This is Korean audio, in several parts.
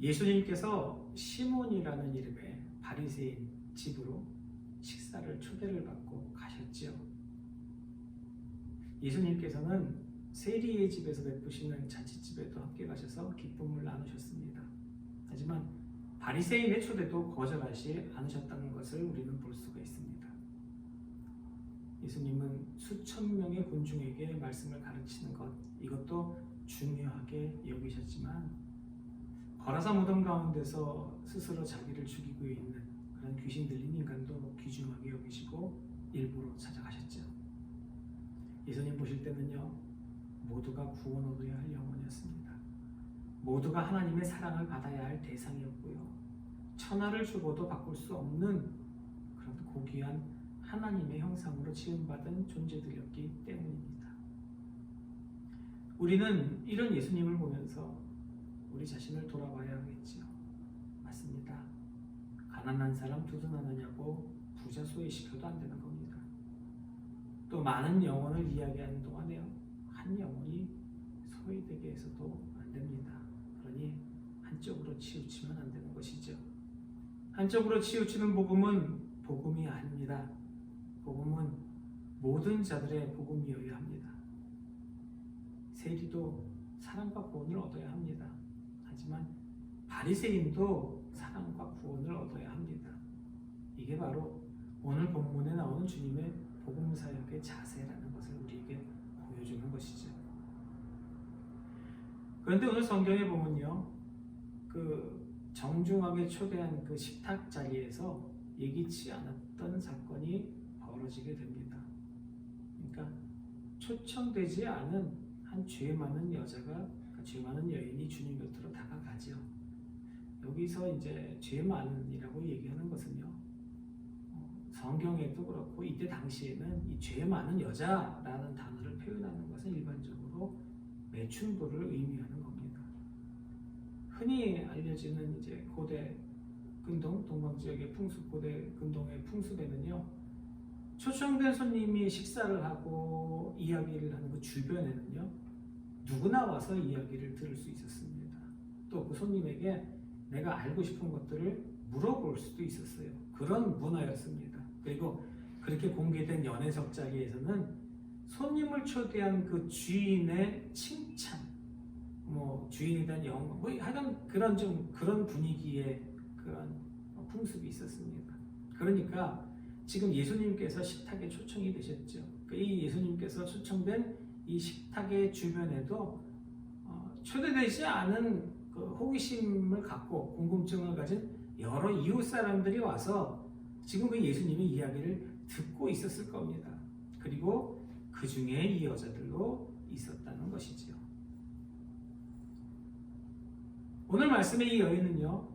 예수님께서 시몬이라는 이름의 바리새인 집으로 식사를 초대를 받고 가셨지요. 예수님께서는 세리의 집에서 베푸시는 잔치집에도 함께 가셔서 기쁨을 나누셨습니다. 하지만 바리새인의 초대도 거절하지 않으셨다는 것을 우리는 볼 수가 있습니다. 예수님은 수천 명의 군중에게 말씀을 가르치는 것, 이것도 중요하게 여기셨지만 거라사 무덤 가운데서 스스로 자기를 죽이고 있는 그런 귀신 들린 인간도 귀중하게 여기시고 일부러 찾아가셨죠. 예수님 보실 때는요, 모두가 구원 얻어야 할 영혼이었습니다. 모두가 하나님의 사랑을 받아야 할 대상이었고요, 천하를 주고도 바꿀 수 없는 그런 고귀한 하나님의 형상으로 지음받은 존재들이었기 때문입니다. 우리는 이런 예수님을 보면서 우리 자신을 돌아봐야 하겠지요. 맞습니다. 가난한 사람 두둔하느냐고 부자 소외시켜도 안 되는 겁니다. 또 많은 영혼을 이야기하는 동안에요, 한 영혼이 소외되게 해서도 안 됩니다. 그러니 한쪽으로 치우치면 안 되는 것이죠. 한쪽으로 치우치는 복음은 복음이 아닙니다. 복음은 모든 자들의 복음이어야 합니다. 세리도 사랑과 구원을 얻어야 합니다. 하지만 바리새인도 사랑과 구원을 얻어야 합니다. 이게 바로 오늘 본문에 나오는 주님의 복음 사역의 자세라는 것을 우리에게 보여주는 것이죠. 그런데 오늘 성경에 보면요, 그 정중하게 초대한 그 식탁 자리에서 예기치 않았던 사건이 벌어지게 됩니다. 그러니까 초청되지 않은 한 죄 많은 여자가, 죄 많은 여인이 주님 곁으로 다가가죠. 여기서 이제 죄 많은이라고 얘기하는 것은요, 성경에도 그렇고 이때 당시에는 이 죄 많은 여자라는 단어를 표현하는 것은 일반적으로 매춘부를 의미하는 겁니다. 흔히 알려지는 이제 고대 근동, 동방 지역의 풍습, 고대 근동의 풍습에는요, 초청된 손님이 식사를 하고 이야기를 하는 그 주변에는요, 누구나 와서 이야기를 들을 수 있었습니다. 또 그 손님에게 내가 알고 싶은 것들을 물어볼 수도 있었어요. 그런 문화였습니다. 그리고 그렇게 공개된 연회석 자리에서는 손님을 초대한 그 주인의 칭찬, 주인에 대한 영광, 하여간 그런 분위기의 그런 풍습이 있었습니다. 그러니까 지금 예수님께서 식탁에 초청이 되셨죠. 이 예수님께서 초청된 이 식탁의 주변에도 초대되지 않은 그 호기심을 갖고 궁금증을 가진 여러 이웃 사람들이 와서 지금 그 예수님의 이야기를 듣고 있었을 겁니다. 그리고 그 중에 이 여자들도 있었다는 것이죠. 오늘 말씀의 이 여인은요,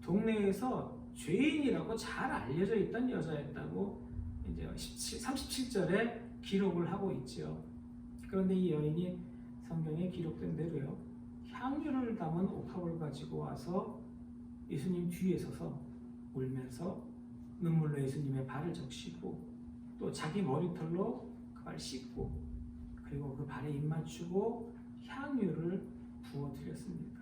동네에서 죄인이라고 잘 알려져 있던 여자였다고 이제 37절에 기록을 하고 있죠. 그런데 이 여인이 성경에 기록된 대로요, 향유를 담은 옥합을 가지고 와서 예수님 뒤에 서서 울면서 눈물로 예수님의 발을 적시고 또 자기 머리털로 그 발 씻고 그리고 그 발에 입 맞추고 향유를 부어드렸습니다.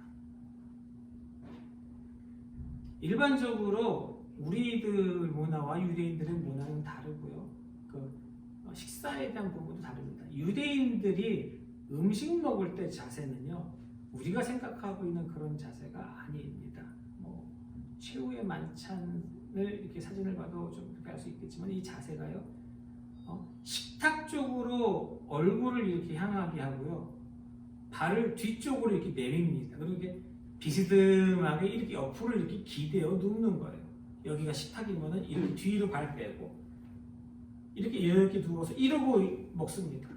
일반적으로 우리들 문화와 유대인들의 문화는 다르고요, 그 식사에 대한 부분도 다릅니다. 유대인들이 음식 먹을 때 자세는요, 우리가 생각하고 있는 그런 자세가 아닙니다. 최후의 만찬을 이렇게 사진을 봐도 좀 그렇게 알 수 있겠지만 이 자세가요, 식탁 쪽으로 얼굴을 이렇게 향하게 하고요, 발을 뒤쪽으로 이렇게 내밉니다. 그리고 이게 비스듬하게 이렇게 옆으로 이렇게 기대어 눕는 거예요. 여기가 식탁이면은 이렇게 뒤로 발 빼고 이렇게 누워서 이러고 먹습니다.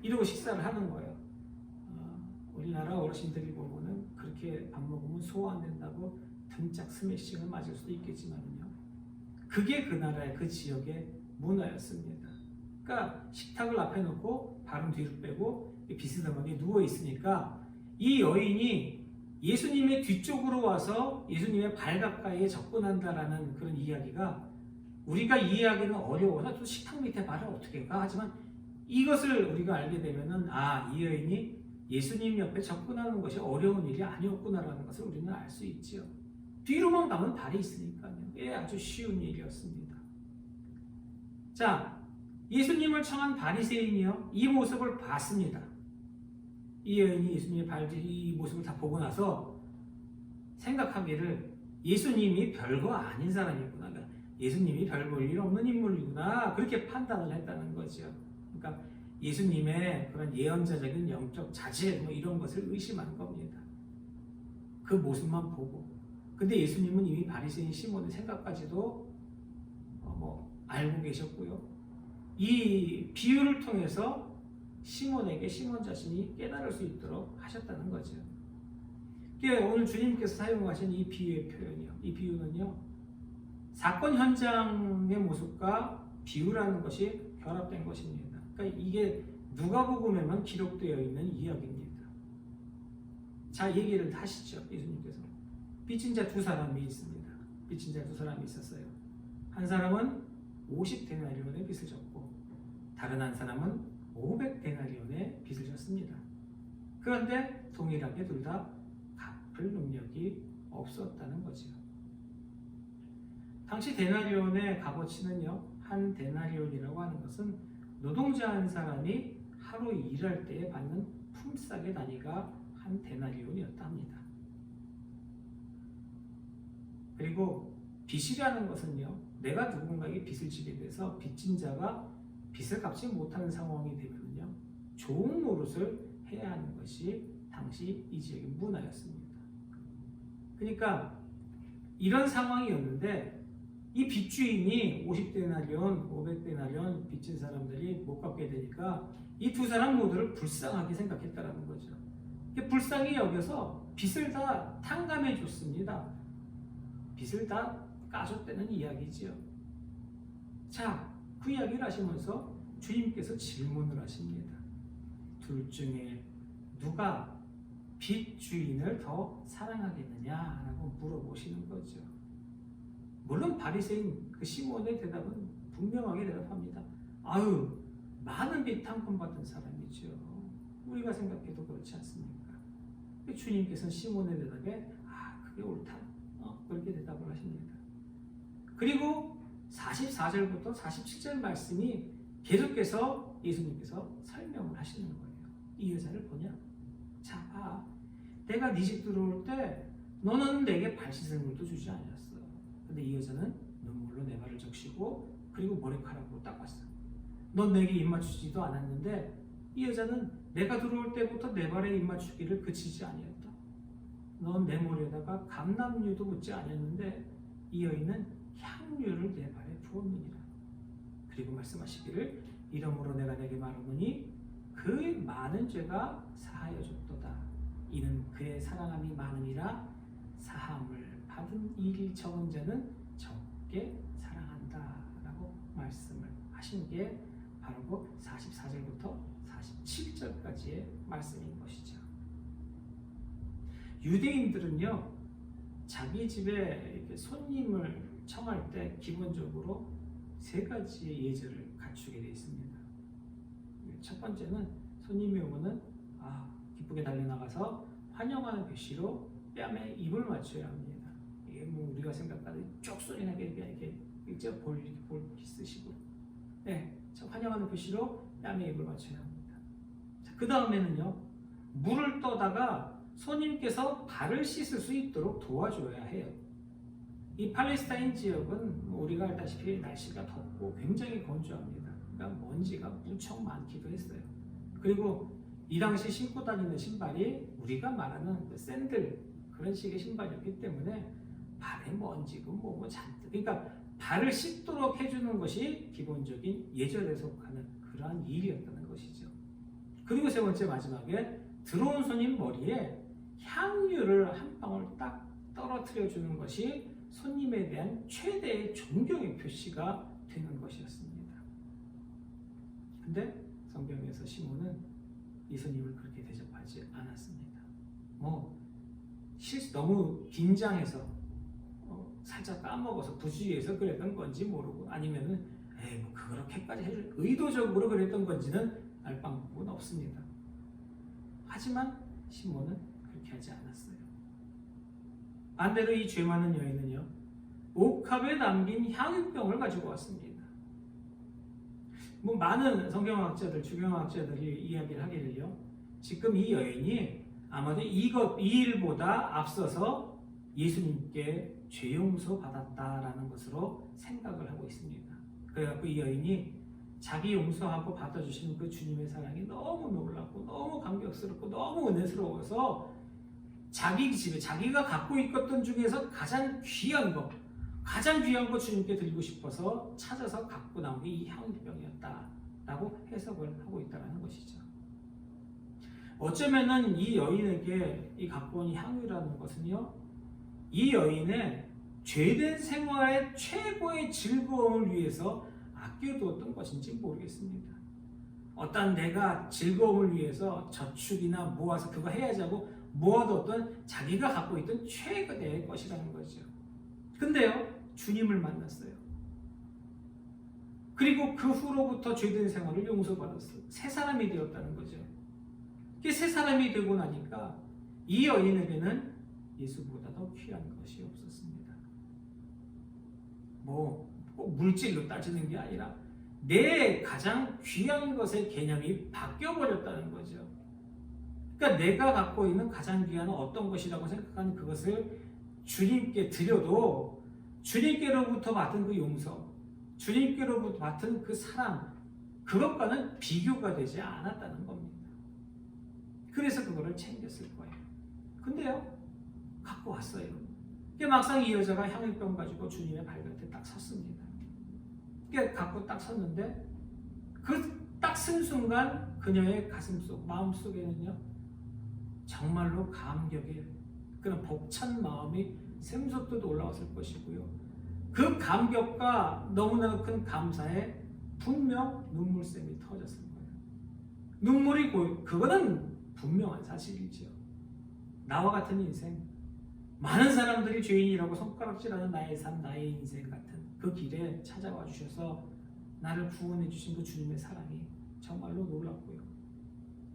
이러고 식사를 하는 거예요. 우리나라 어르신들이 보면은 그렇게 밥 먹으면 소화 안 된다고 등짝 스매싱을 맞을 수도 있겠지만요, 그게 그 나라의 그 지역의 문화였습니다. 그러니까 식탁을 앞에 놓고 발은 뒤로 빼고 비스듬하게 누워 있으니까 이 여인이 예수님의 뒤쪽으로 와서 예수님의 발 가까이에 접근한다라는 그런 이야기가 우리가 이해하기는 어려워서 또 식탁 밑에 발을 어떻게 가? 하지만 이것을 우리가 알게 되면은 이 여인이 예수님 옆에 접근하는 것이 어려운 일이 아니었구나라는 것을 우리는 알 수 있지요. 뒤로만 가면 발이 있으니까요. 예, 아주 쉬운 일이었습니다. 자, 예수님을 청한 바리새인이요, 이 모습을 봤습니다. 이 여인이 예수님의 이 모습을 다 보고 나서 생각하기를 예수님이 별거 아닌 사람이구나, 예수님이 별 볼 일 없는 인물이구나, 그렇게 판단을 했다는 거죠. 그러니까 예수님의 그런 예언자적인 영적 자질 이런 것을 의심한 겁니다. 그 모습만 보고. 근데 예수님은 이미 바리새인 시몬의 생각까지도 알고 계셨고요. 이 비유를 통해서 시몬에게 시몬 자신이 깨달을 수 있도록 하셨다는 거죠. 오늘 주님께서 사용하신 이 비유의 표현이요, 이 비유는요, 사건 현장의 모습과 비유라는 것이 결합된 것입니다. 그러니까 이게 누가복음에만 기록되어 있는 이야기입니다. 자, 얘기를 하시죠. 예수님께서 빚진 자 두 사람이 있습니다. 빚진 자 두 사람이 있었어요. 한 사람은 50데나리온의 빚을 졌고 다른 한 사람은 500데나리온의 빚을 졌습니다. 그런데 동일하게 둘 다 갚을 능력이 없었다는 거죠. 당시 데나리온의 값어치는요, 한 데나리온이라고 하는 것은 노동자 한 사람이 하루 일할 때에 받는 품삯의 단위가 한 데나리온이었다 합니다. 그리고 빚이라는 것은요, 내가 누군가에게 빚을 지게 돼서 빚진 자가 빚을 갚지 못하는 상황이 되면요, 좋은 노릇을 해야 하는 것이 당시 이 지역의 문화였습니다. 그러니까 이런 상황이었는데 이 빚주인이 50데나리온, 500데나리온 빚진 사람들이 못 갚게 되니까 이 두 사람 모두를 불쌍하게 생각했다라는 거죠. 불쌍히 여겨서 빚을 다 탕감해 줬습니다. 빚을 다 까줬다는 이야기지요. 자, 그 이야기를 하시면서 주님께서 질문을 하십니다. 둘 중에 누가 빚주인을 더 사랑하겠느냐라고 물어보시는 거죠. 물론 바리새인 그 시몬의 대답은 분명하게 대답합니다. 아유, 많은 빚 탕감받은 사람이죠. 우리가 생각해도 그렇지 않습니까? 주님께서는 시몬의 대답에 그게 옳다, 그렇게 대답을 하십니다. 그리고 44절부터 47절 말씀이 계속해서 예수님께서 설명을 하시는 거예요. 이 여자를 보냐? 자, 봐. 내가 네 집 들어올 때 너는 내게 발 씻을 물도 주지 않았어. 근데 이 여자는 눈물로 내 발을 적시고 그리고 머리카락으로 닦았어. 넌 내게 입 맞추지도 않았는데 이 여자는 내가 들어올 때부터 내 발에 입 맞추기를 그치지 아니었다. 넌 내 머리에다가 감람유도 묻지 않았는데 이 여인은 향유를 내 발에 부었느니라. 그리고 말씀하시기를 이러므로 내가 내게 말하노니 그의 많은 죄가 사하여 줬도다. 이는 그의 사랑함이 많으니라. 사함을 받은 일이 적은 자는 적게 사랑한다 라고 말씀을 하신 게 바로 그 44절부터 47절까지의 말씀인 것이죠. 유대인들은요, 자기 집에 이렇게 손님을 청할 때 기본적으로 세 가지의 예절을 갖추게 되어 있습니다. 첫 번째는 손님이 오면은 기쁘게 달려나가서 환영하는 글씨로 뺨에 입을 맞춰야 합니다. 이게 우리가 생각하는 쪽소리 나게 이렇게 볼 쓰시고, 환영하는 글씨로 뺨에 입을 맞춰야 합니다. 그 다음에는요, 물을 떠다가 손님께서 발을 씻을 수 있도록 도와줘야 해요. 이 팔레스타인 지역은 우리가 알다시피 날씨가 덥고 굉장히 건조합니다. 그러니까 먼지가 무척 많기도 했어요. 그리고 이 당시 신고 다니는 신발이 우리가 말하는 그 샌들 그런 식의 신발이었기 때문에 발에 먼지고 뭐고 잔뜩, 그러니까 발을 씻도록 해주는 것이 기본적인 예절에 속하는 그러한 일이었다는 것이죠. 그리고 세 번째 마지막에 들어온 손님 머리에 향유를 한 방울 딱 떨어뜨려 주는 것이 손님에 대한 최대의 존경의 표시가 되는 것이었습니다. 근데 성경에서 시몬은 이 손님을 그렇게 대접하지 않았습니다. 너무 긴장해서 살짝 까먹어서 부주의해서 그랬던 건지 모르고, 아니면은 그렇게까지 해줄 의도적으로 그랬던 건지는 알 방법은 없습니다. 하지만 시몬은 그렇게 하지 않았어요. 반대로 이 죄 많은 여인은요, 옥합에 담긴 향유병을 가지고 왔습니다. 뭐 많은 성경학자들, 주경학자들이 이야기를 하기를요, 지금 이 여인이 아마도 이 일보다 앞서서 예수님께 죄 용서 받았다라는 것으로 생각을 하고 있습니다. 그래갖고 이 여인이 자기 용서하고 받아주시는 그 주님의 사랑이 너무 놀랍고 너무 감격스럽고 너무 은혜스러워서 자기 집에 자기가 갖고 있었던 중에서 가장 귀한 거 주님께 드리고 싶어서 찾아서 갖고 나온 게 이 향유병이었다라고 해석을 하고 있다는 것이죠. 어쩌면은 이 여인에게 이 갖고 온 향유라는 것은요, 이 여인의 죄된 생활의 최고의 즐거움을 위해서 아껴두었던 것인지 모르겠습니다. 어떤 내가 즐거움을 위해서 저축이나 모아서 그거 해야지 하고 모아뒀던 자기가 갖고 있던 최고의 것이라는 거죠. 근데요, 주님을 만났어요. 그리고 그 후로부터 죄된 생활을 용서받았어요. 새 사람이 되었다는 거죠. 새 사람이 되고 나니까 이 여인에게는 예수보다 더 귀한 것이 없었습니다. 뭐 꼭 물질로 따지는 게 아니라 내 가장 귀한 것의 개념이 바뀌어버렸다는 거죠. 그러니까 내가 갖고 있는 가장 귀한 어떤 것이라고 생각하는 그것을 주님께 드려도 주님께로부터 받은 그 용서, 주님께로부터 받은 그 사랑, 그것과는 비교가 되지 않았다는 겁니다. 그래서 그거를 챙겼을 거예요. 근데요, 갖고 왔어요. 막상 이 여자가 향유병 가지고 주님의 발곁에 딱 섰습니다. 갖고 딱 섰는데 그 딱 쓴 순간 그녀의 가슴속, 마음속에는요, 정말로 감격의 그런 벅찬 마음이 샘솟듯 올라왔을 것이고요. 그 감격과 너무나 큰 감사에 분명 눈물샘이 터졌을 거예요. 눈물이 그거는 분명한 사실이죠. 나와 같은 인생, 많은 사람들이 죄인이라고 손가락질하는 나의 삶, 나의 인생 같은 그 길에 찾아와 주셔서 나를 구원해 주신 그 주님의 사랑이 정말로 놀랍고요.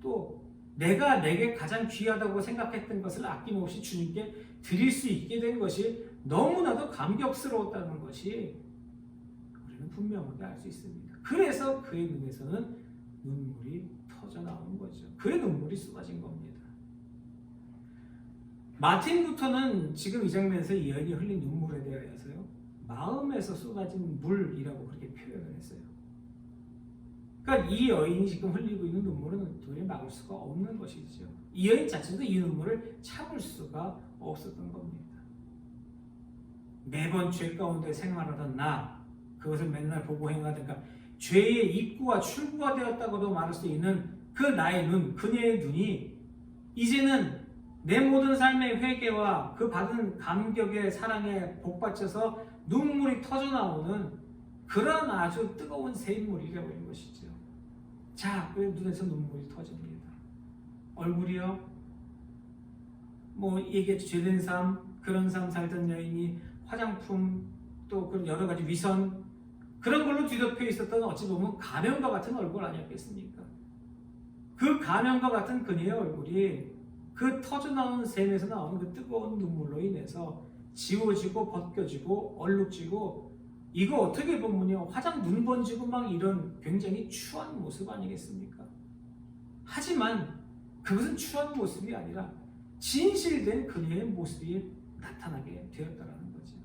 또 내가 내게 가장 귀하다고 생각했던 것을 아낌없이 주님께 드릴 수 있게 된 것이 너무나도 감격스러웠다는 것이 우리는 분명하게 알 수 있습니다. 그래서 그의 눈에서는 눈물이 터져 나오는 거죠. 그의 눈물이 쏟아진 겁니다. 마틴 루터는 지금 이 장면에서 이 여인이 흘린 눈물에 대하여서요, 마음에서 쏟아진 물이라고 그렇게 표현을 했어요. 그러니까 이 여인이 지금 흘리고 있는 눈물은 도저히 막을 수가 없는 것이죠. 이 여인 자체도 이 눈물을 참을 수가 없었던 겁니다. 매번 죄 가운데 생활하던 나, 그것을 맨날 보고 행하다가 죄의 입구와 출구가 되었다고도 말할 수 있는 그 나의 눈, 그녀의 눈이 이제는 내 모든 삶의 회개와 그 받은 감격의 사랑에 복받쳐서 눈물이 터져 나오는 그런 아주 뜨거운 샘물이 되어버린 것이죠. 자, 그 눈에서 눈물이 터집니다. 얼굴이요, 뭐 얘기했죠. 죄된 삶, 그런 삶 살던 여인이 화장품, 또 그런 여러 가지 위선, 그런 걸로 뒤덮여 있었던 어찌 보면 가면과 같은 얼굴 아니었겠습니까? 그 가면과 같은 그녀의 얼굴이 그 터져나오는 샘에서 나오는 그 뜨거운 눈물로 인해서 지워지고 벗겨지고 얼룩지고, 이거 어떻게 보면요, 눈 번지고 막 이런 굉장히 추한 모습 아니겠습니까? 하지만 그것은 추한 모습이 아니라 진실된 그녀의 모습이 나타나게 되었다는 거죠.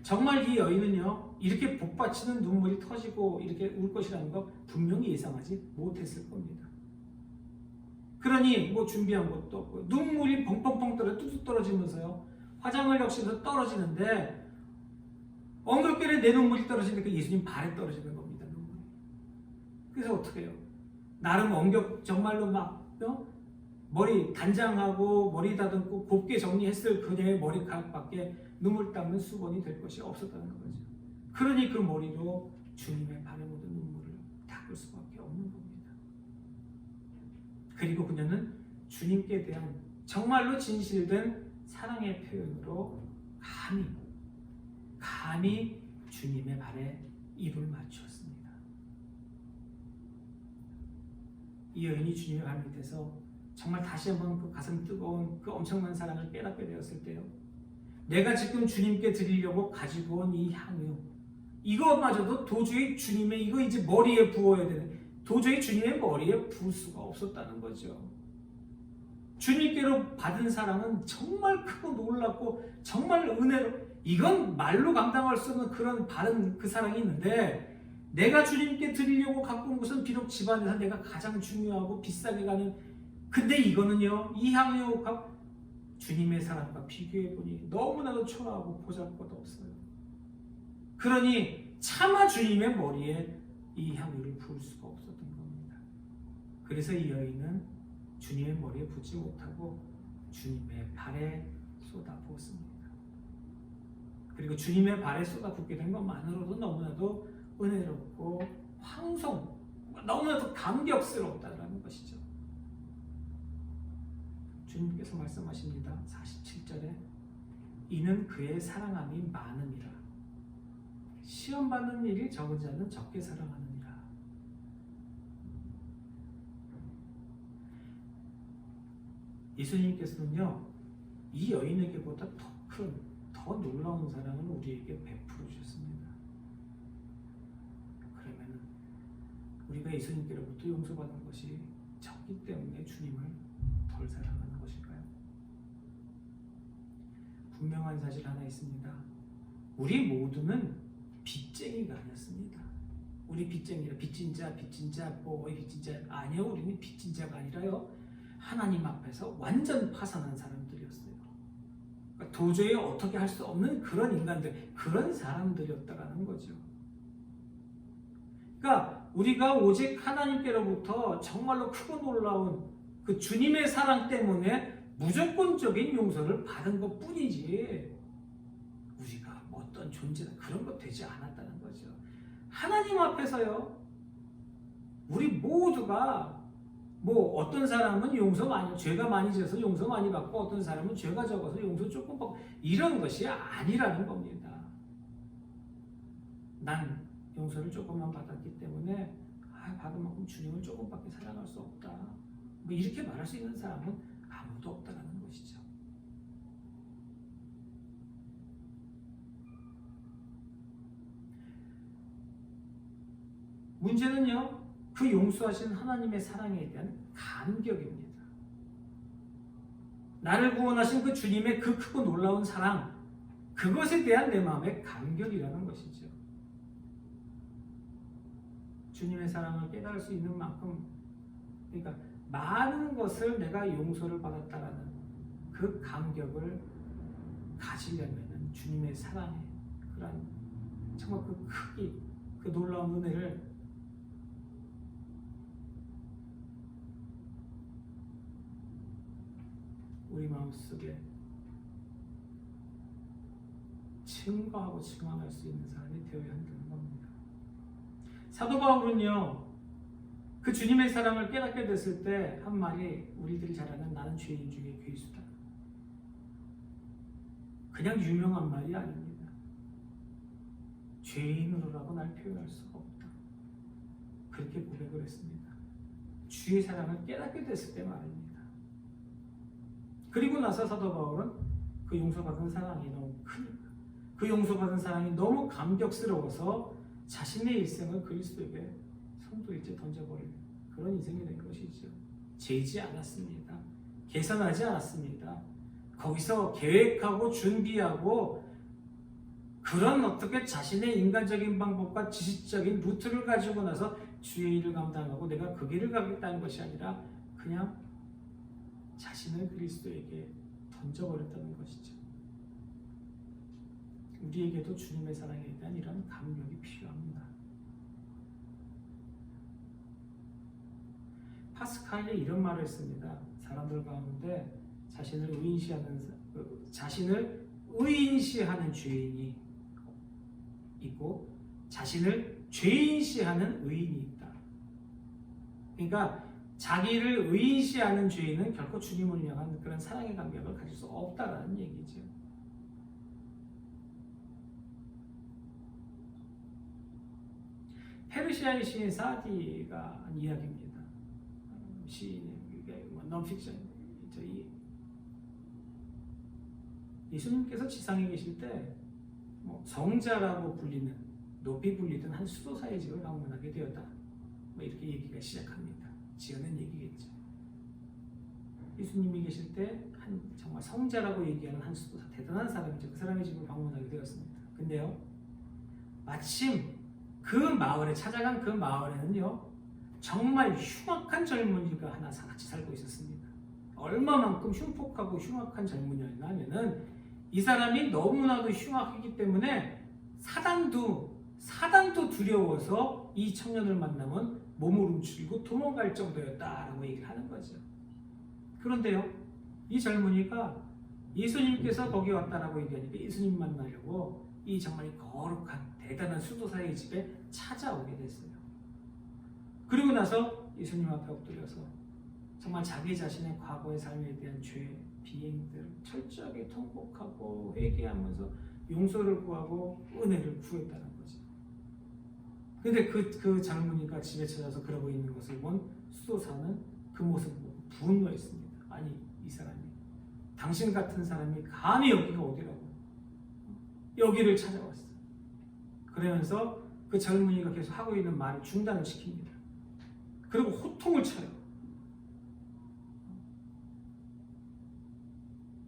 정말 이 여인은요, 이렇게 복받치는 눈물이 터지고 이렇게 울 것이라는 거 분명히 예상하지 못했을 겁니다. 그러니 뭐 준비한 것도 없고 눈물이 펑펑펑 뚝뚝 떨어지면서요, 화장을 역시도 떨어지는데 엉겁결에 내 눈물이 떨어지니까 예수님 발에 떨어지는 겁니다. 눈물이. 그래서 어떻게 해요? 나름 정말로 막 머리 단장하고 머리 다듬고 곱게 정리했을 그녀의 머리카락밖에 눈물 닦는 수건이 될 것이 없었다는 거죠. 그러니 그 머리로 주님의 발에 묻은 눈물을 닦을 수밖에 없는 겁니다. 그리고 그녀는 주님께 대한 정말로 진실된 사랑의 표현으로 감히 주님의 발에 입을 맞추었습니다. 이 여인이 주님의 발 밑에서 정말 다시 한번 그 가슴 뜨거운 그 엄청난 사랑을 깨닫게 되었을 때요, 내가 지금 주님께 드리려고 가지고 온 이 향유, 이것마저도 도저히 주님의 이거 이제 머리에 부어야 되는, 도저히 주님의 머리에 부을 수가 없었다는 거죠. 주님께로 받은 사랑은 정말 크고 놀랍고 정말 은혜로, 이건 말로 감당할 수 없는 그런 바른 그 사랑이 있는데, 내가 주님께 드리려고 갖고 온 것은 비록 집안에서 내가 가장 중요하고 비싸게 가는, 근데 이거는요, 이 향유가 주님의 사랑과 비교해보니 너무나도 초라하고 보잘것 없어요. 그러니 차마 주님의 머리에 이 향유를 부을 수가 없었던 겁니다. 그래서 이 여인은 주님의 머리에 붓지 못하고 주님의 발에 쏟아부었습니다. 그리고 주님의 발에 쏟아붓게 된 것만으로도 너무나도 은혜롭고 황송, 너무나도 감격스럽다는 것이죠. 주님께서 말씀하십니다. 47절에 이는 그의 사랑함이 많음이라. 시험받는 일이 적은 자는 적게 사랑하느니라. 예수님께서는요, 이 여인에게보다 더 큰, 더 놀라운 사랑을 우리에게 베풀어 주셨습니다. 그러면 우리가 예수님께로부터 용서받은 것이 적기 때문에 주님을 덜 사랑하는 것일까요? 분명한 사실 하나 있습니다. 우리 모두는 빚쟁이가 아니었습니다. 우리 빚쟁이라 빚진 자, 빚진 자 아니요, 우리는 빚진 자가 아니라요, 하나님 앞에서 완전 파산한 사람들이었어요. 그러니까 도저히 어떻게 할 수 없는 그런 인간들, 그런 사람들이었다라는 거죠. 그러니까 우리가 오직 하나님께로부터 정말로 크고 놀라운 그 주님의 사랑 때문에 무조건적인 용서를 받은 것 뿐이지, 우리가 어떤 존재나 그런 것 되지 않았다는 거죠. 하나님 앞에서요, 우리 모두가 뭐 어떤 사람은 용서 많이, 죄가 많이 져서 용서 많이 받고, 어떤 사람은 죄가 적어서 용서 조금 받고, 이런 것이 아니라는 겁니다. 난 용서를 조금만 받았기 때문에 받은 만큼 주님을 조금밖에 사랑할 수 없다, 뭐 이렇게 말할 수 있는 사람은 아무도 없다라는 것이죠. 문제는요, 그 용서하신 하나님의 사랑에 대한 감격입니다. 나를 구원하신 그 주님의 그 크고 놀라운 사랑, 그것에 대한 내 마음의 감격이라는 것이죠. 주님의 사랑을 깨달을 수 있는 만큼, 그러니까 많은 것을 내가 용서를 받았다라는 그 감격을 가지려면 주님의 사랑의 그런 정말 그 크기, 그 놀라운 은혜를 우리 마음속에 증거하고 증언할 수 있는 사람이 되어야 한다는 겁니다. 사도 바울은요, 그 주님의 사랑을 깨닫게 됐을 때 한 말이 우리들이 잘 아는 나는 죄인 중에 괴수다. 그냥 유명한 말이 아닙니다. 죄인으로라고 날 표현할 수가 없다. 그렇게 고백을 했습니다. 주의 사랑을 깨닫게 됐을 때 말입니다. 그리고 나서 사도 바울은 그 용서받은 사랑이 너무 크니까, 그 용서받은 사랑이 너무 감격스러워서 자신의 일생을 그리스도에게 성도일체 던져버릴 그런 인생이 된 것이죠. 재지 않았습니다. 계산하지 않았습니다. 거기서 계획하고 준비하고 그런 어떻게 자신의 인간적인 방법과 지식적인 루트를 가지고 나서 주의 일을 감당하고 내가 그 길을 가겠다는 것이 아니라 그냥 자신을 그리스도에게 던져버렸다는 것이죠. 우리에게도 주님의 사랑에 대한 이런 감격이 필요합니다. 파스칼이 이런 말을 했습니다. 사람들 가운데 자신을 의인시하는 죄인이 있고 자신을 죄인시하는 의인이 있다. 그러니까 자기를 의인시하는 죄인은 결코 주님을 향한 그런 사랑의 감격을 가질 수 없다라는 얘기죠. 페르시아의 시인 사디가 한 이야기입니다. 시인의 넌픽션. 예수님께서 지상에 계실 때 성자라고 불리는, 높이 불리던 한 수도사의 집을 방문하게 되었다. 이렇게 얘기가 시작합니다. 지어낸 얘기겠죠. 예수님이 계실 때 한 정말 성자라고 얘기하는 한 수도사, 대단한 사람이죠. 그 사람의 집을 방문하게 되었습니다. 근데요, 마침 그 마을에 찾아간 그 마을에는요, 정말 흉악한 젊은이가 하나 같이 살고 있었습니다. 얼마만큼 흉폭하고 흉악한 젊은이였냐 하면은 이 사람이 너무나도 흉악하기 때문에 사단도 두려워서 이 청년을 만나면 몸을 움츠리고 도망갈 정도였다라고 얘기를 하는 거죠. 그런데요, 이 젊은이가 예수님께서 거기 왔다라고 얘기하니까 예수님 만나려고 이 정말 거룩한 대단한 수도사의 집에 찾아오게 됐어요. 그리고 나서 예수님 앞에 엎드려서 정말 자기 자신의 과거의 삶에 대한 죄, 비행들 철저하게 통곡하고 회개하면서 용서를 구하고 은혜를 구했다는 거죠. 근데 그 젊은이가 집에 찾아서 그러고 있는 것을 본 수도사는 그 모습을 보고 분노했습니다. 아니, 이 사람이, 당신 같은 사람이 감히 여기가 어디라고 여기를 찾아왔어. 그러면서 그 젊은이가 계속 하고 있는 말을 중단을 시킵니다. 그리고 호통을 쳐요.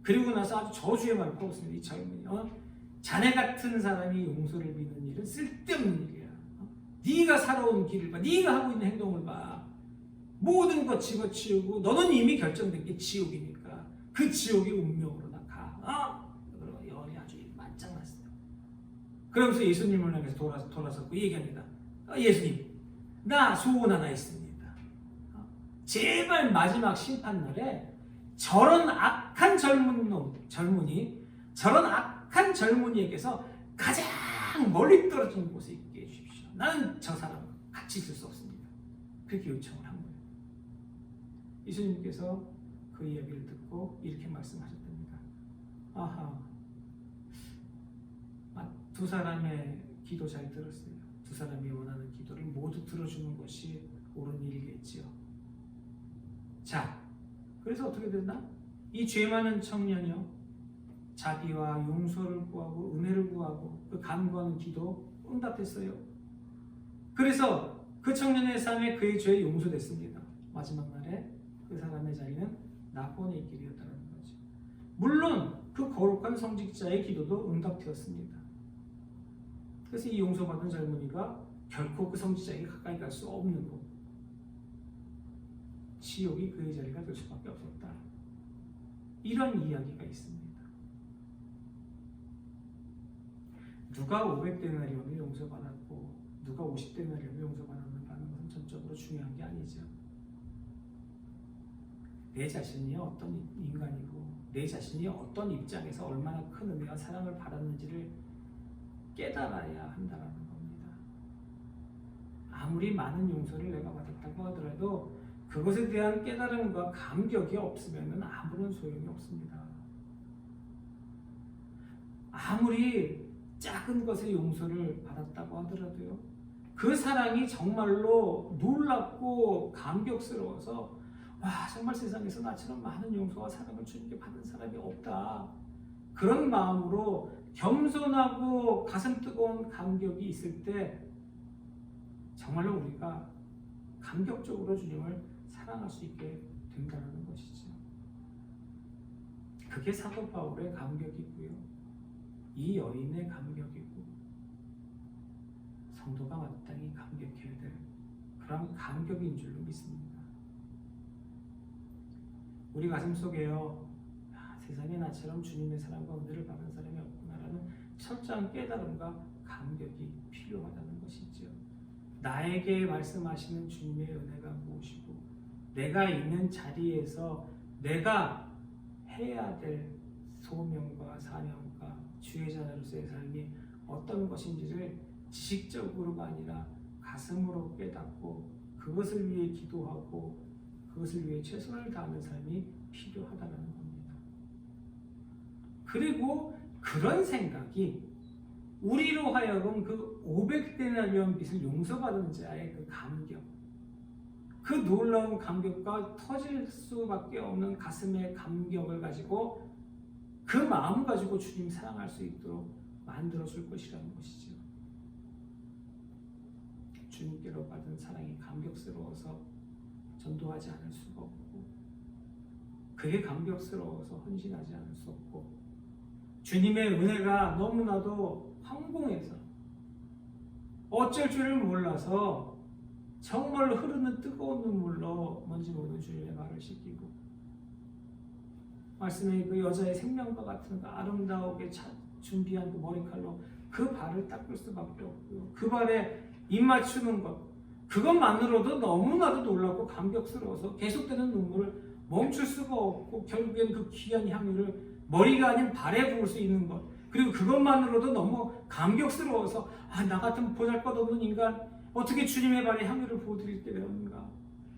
그리고 나서 아주 저주의 말을 퍼붓습니다. 이 젊은이, 자네 같은 사람이 용서를 비는 일은 쓸데없는 일이야. 네가 살아온 길을 봐. 네가 하고 있는 행동을 봐. 모든 것 집어치우고 너는 이미 결정된 게 지옥이니까 그 지옥의 운명으로 나 가. 그러고 영이 아주 만장났어요. 그러면서 예수님을 향해서 돌아섰고 얘기합니다. 예수님, 나 소원 하나 있습니다. 제발 마지막 심판날에 저런 악한 저런 악한 젊은이에게서 가장 멀리 떨어진 곳에 있게 해주십시오. 나는 저 사람 같이 있을 수 없습니다. 그렇게 요청을 한 거예요. 예수님께서 그 이야기를 듣고 이렇게 말씀하셨답니다. 아하, 두 사람의 기도 잘 들었어요. 두 사람이 원하는 기도를 모두 들어주는 것이 옳은 일이겠지요. 자, 그래서 어떻게 됐나? 이 죄 많은 청년이요, 자비와 용서를 구하고 은혜를 구하고 그 간구하는 기도 응답했어요. 그래서 그 청년의 삶에 그의 죄 용서됐습니다. 마지막 날에 그 사람의 자리는 나본의 길이었다는 거죠. 물론 그 거룩한 성직자의 기도도 응답되었습니다. 그래서 이 용서받은 젊은이가 결코 그 성직자에게 가까이 갈 수 없는 곳, 지옥이 그의 자리가 될 수밖에 없었다. 이런 이야기가 있습니다. 누가 500데나리온을 용서받았고 누가 50데나리온을 용서받았는가는 것은 전적으로 중요한 게 아니죠. 내 자신이 어떤 인간이고 내 자신이 어떤 입장에서 얼마나 큰 은혜와 사랑을 받았는지를 깨달아야 한다는 겁니다. 아무리 많은 용서를 내가 받았다고 하더라도 그것에 대한 깨달음과 감격이 없으면 아무런 소용이 없습니다. 아무리 작은 것의 용서를 받았다고 하더라도요, 그 사랑이 정말로 놀랍고 감격스러워서 와, 정말 세상에서 나처럼 많은 용서와 사랑을 주님께 받은 사람이 없다, 그런 마음으로 겸손하고 가슴 뜨거운 감격이 있을 때 정말로 우리가 감격적으로 주님을 사랑할 수 있게 된다는 것이죠. 그게 사도 바울의 감격이고요, 이 여인의 감격이고 성도가 마땅히 감격해야 될 그런 감격인 줄로 믿습니다. 우리 가슴 속에요, 세상에 나처럼 주님의 사랑과 은혜를 받은 사람이 없구나라는 철저한 깨달음과 감격이 필요하다는 것이죠. 나에게 말씀하시는 주님의 은혜가 무엇이고 내가 있는 자리에서 내가 해야 될 소명과 사명과 주의 자녀로서의 삶이 어떤 것인지를 지식적으로가 아니라 가슴으로 깨닫고 그것을 위해 기도하고 그것을 위해 최선을 다하는 삶이 필요하다는 겁니다. 그리고 그런 생각이 우리로 하여금 그 500데나리온 빚을 용서받은 자의 그 감격, 그 놀라운 감격과 터질 수밖에 없는 가슴의 감격을 가지고 그 마음 가지고 주님 사랑할 수 있도록 만들어줄 것이라는 것이죠. 주님께로 받은 사랑이 감격스러워서 전도하지 않을 수가 없고, 그게 감격스러워서 헌신하지 않을 수 없고, 주님의 은혜가 너무나도 황공해서 어쩔 줄을 몰라서 정말로 흐르는 뜨거운 눈물로 먼지 모든 주님의 발을 씻기고, 말씀에 그 여자의 생명과 같은 그 아름다우게 준비한 그 머리칼로 그 발을 닦을 수밖에 없고요. 그 발에 입 맞추는 것, 그것만으로도 너무나도 놀랍고 감격스러워서 계속되는 눈물을 멈출 수가 없고, 결국엔 그 귀한 향유를 머리가 아닌 발에 부을 수 있는 것, 그리고 그것만으로도 너무 감격스러워서 나 같은 보잘것없는 인간 어떻게 주님의 발에 향유를 부어드릴 때 되었는가,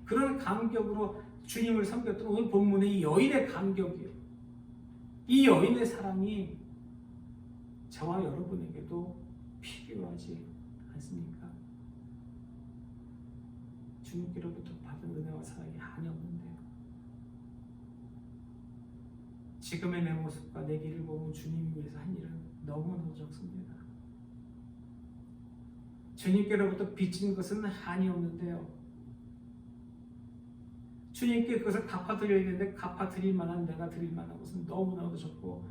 그런 감격으로 주님을 섬겼던 오늘 본문의 이 여인의 감격이에요. 이 여인의 사랑이 저와 여러분에게도 필요하지 않습니까? 주님께로부터 받은 은혜와 사랑이 한이 없는데요. 지금의 내 모습과 내 길을 보면 주님 위해서 한 일은 너무너무 적습니다. 주님께로부터 빚진 것은 한이 없는데요. 주님께 그것을 갚아드려야 되는데 갚아드릴 만한, 내가 드릴 만한 것은 너무나도 적고,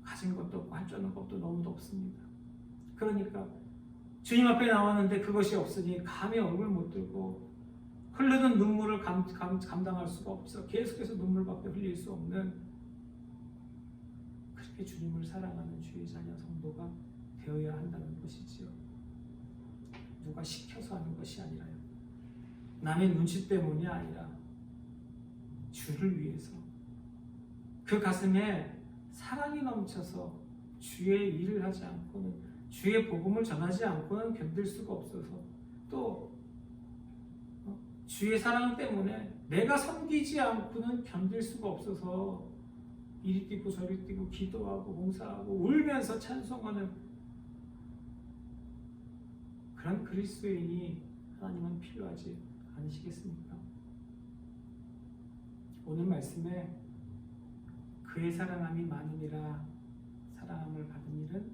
가진 것도 없고 할 줄 아는 것도 너무도 없습니다. 그러니까 주님 앞에 나왔는데 그것이 없으니 감히 얼굴 못 들고, 흐르는 눈물을 감당할 수가 없어 계속해서 눈물밖에 흘릴 수 없는, 그렇게 주님을 사랑하는 주의 자녀 성도가 되어야 한다는 것이지요. 누가 시켜서 하는 것이 아니라요. 남의 눈치 때문이 아니라 주를 위해서, 그 가슴에 사랑이 넘쳐서 주의 일을 하지 않고는, 주의 복음을 전하지 않고는 견딜 수가 없어서, 또 주의 사랑 때문에 내가 섬기지 않고는 견딜 수가 없어서 이리 뛰고 저리 뛰고 기도하고 봉사하고 울면서 찬송하는 그런 그리스도인이 하나님은 필요하지 않으시겠습니까? 오늘 말씀에 그의 사랑함이 많으니라, 사랑함을 받은 일은,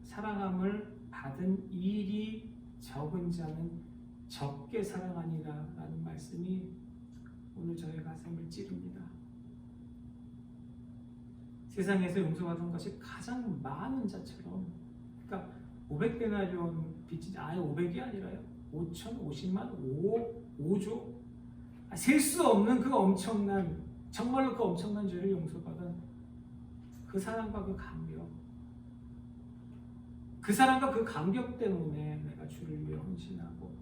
사랑함을 받은 일이 적은 자는 적게 사랑하니라 라는 말씀이 오늘 저의 가슴을 찌릅니다. 세상에서 용서받은 것이 가장 많은 자처럼, 그러니까 500데나리온 빚이 아예 500이 아니라요, 5천, 50만, 5조, 셀 수 없는 그 엄청난, 정말로 그 엄청난 죄를 용서받은 그 사랑과 그 감격, 그 사랑과 그 감격 때문에 내가 주를 위해 헌신하고,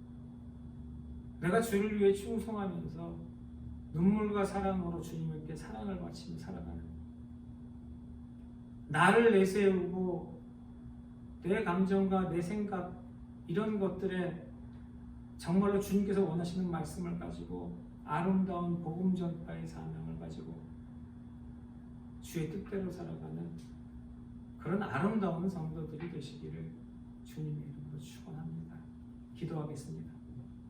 내가 주를 위해 충성하면서 눈물과 사랑으로 주님께 사랑을 바치며 살아가는, 나를 내세우고 내 감정과 내 생각, 이런 것들에 정말로 주님께서 원하시는 말씀을 가지고 아름다운 복음 전파의 사명을 가지고 주의 뜻대로 살아가는 그런 아름다운 성도들이 되시기를 주님의 이름으로 축원합니다. 기도하겠습니다.